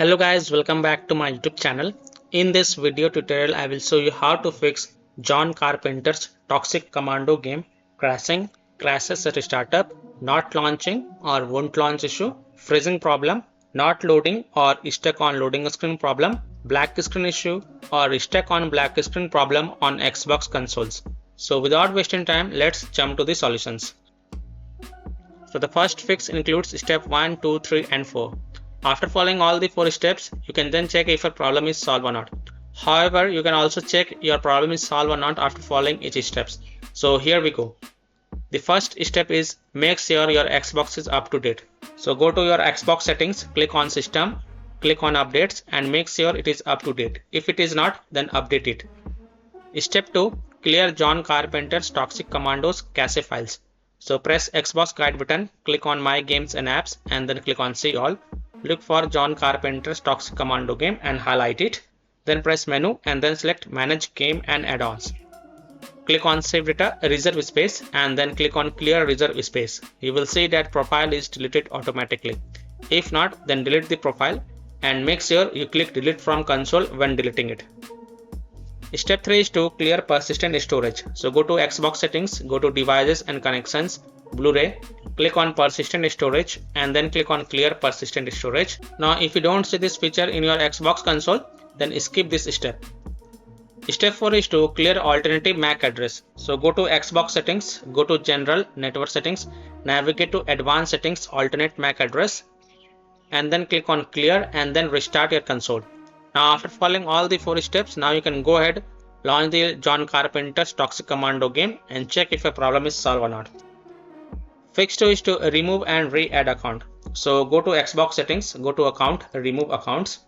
Hello guys, welcome back to my YouTube channel. In this video tutorial, I will show you how to fix John Carpenter's toxic Commando game crashing, crashes at startup, not launching or won't launch issue, freezing problem, not loading or stuck on loading screen problem, black screen issue or stuck on black screen problem on Xbox consoles. So without wasting time, let's jump to the solutions. So the first fix includes step 1, 2, 3 and 4. After following all the 4 steps, you can then check if your problem is solved or not. However, you can also check your problem is solved or not after following each steps. So here we go. The first step is make sure your Xbox is up to date. So go to your Xbox settings, click on system, click on updates and make sure it is up to date. If it is not, then update it. Step 2, clear John Carpenter's toxic commandos cache files. So press Xbox guide button, click on my games and apps and then click on see all. Look for John Carpenter's toxic commando game and highlight it. Then press menu and then select manage game and add-ons. Click on save data reserve space and then click on clear reserve space. You will see that profile is deleted automatically. If not, then delete the profile and make sure you click delete from console when deleting it. Step 3 is to clear persistent storage. So go to Xbox settings, go to devices and connections, Blu-ray, click on persistent storage and then click on clear persistent storage. Now if you don't see this feature in your Xbox console, then skip this step. Step 4 is to clear alternative MAC address. So go to Xbox settings, go to general network settings, navigate to advanced settings alternate MAC address and then click on clear and then restart your console. Now after following all the 4 steps, now you can go ahead, launch the John Carpenter's toxic commando game and check if your problem is solved or not. Fix 2 is to remove and re-add account. So go to Xbox settings, go to account, remove accounts.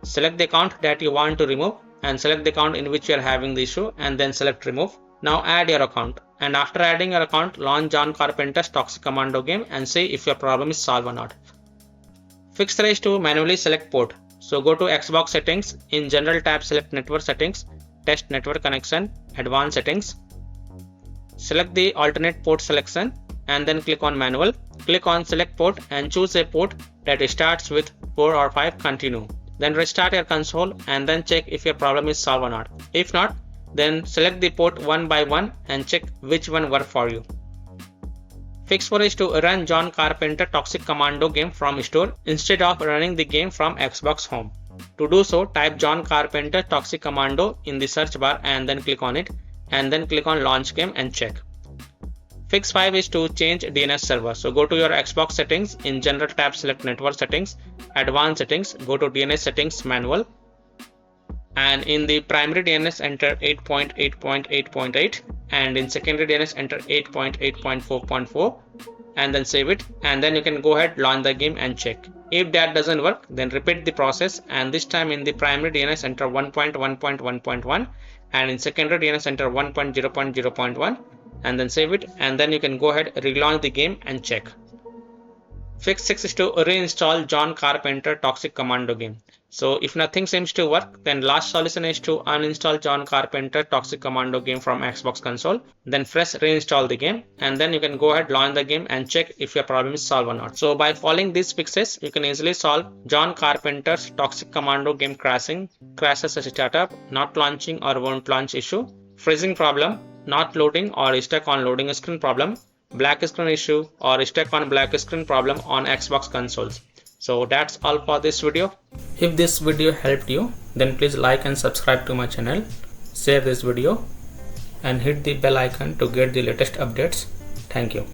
Select the account that you want to remove and select the account in which you are having the issue and then select remove. Now add your account and after adding your account, launch John Carpenter's toxic commando game and see if your problem is solved or not. Fix 3 is to manually select port. So go to Xbox settings, in general tab select network settings, test network connection, advanced settings. Select the alternate port selection and then click on manual. Click on select port and choose a port that starts with 4 or 5 continue. Then restart your console and then check if your problem is solved or not. If not, then select the port one by one and check which one worked for you. Fix 4 is to run John Carpenter Toxic Commando game from store instead of running the game from Xbox Home. To do so, type John Carpenter Toxic Commando in the search bar and then click on it and then click on launch game and check. Fix 5 is to change DNS server. So go to your Xbox settings, in general tab select network settings, advanced settings, go to DNS settings manual and in the primary DNS enter 8.8.8.8 and in secondary DNS enter 8.8.4.4 and then save it and then you can go ahead launch the game and check. If that doesn't work, then repeat the process and this time in the primary DNS enter 1.1.1.1 and in secondary DNS enter 1.0.0.1 and then save it and then you can go ahead relaunch the game and check. Fix 6 is to reinstall John Carpenter Toxic Commando game. So if nothing seems to work, then last solution is to uninstall John Carpenter Toxic Commando game from Xbox console, then press reinstall the game and then you can go ahead launch the game and check if your problem is solved or not. So by following these fixes, you can easily solve John Carpenter's Toxic Commando game crashing, crashes as startup, not launching or won't launch issue, freezing problem, not loading or stuck on loading screen problem, black screen issue or stuck on black screen problem on Xbox consoles. So that's all for this video. If this video helped you, then please like and subscribe to my channel, share this video and hit the bell icon to get the latest updates. Thank you.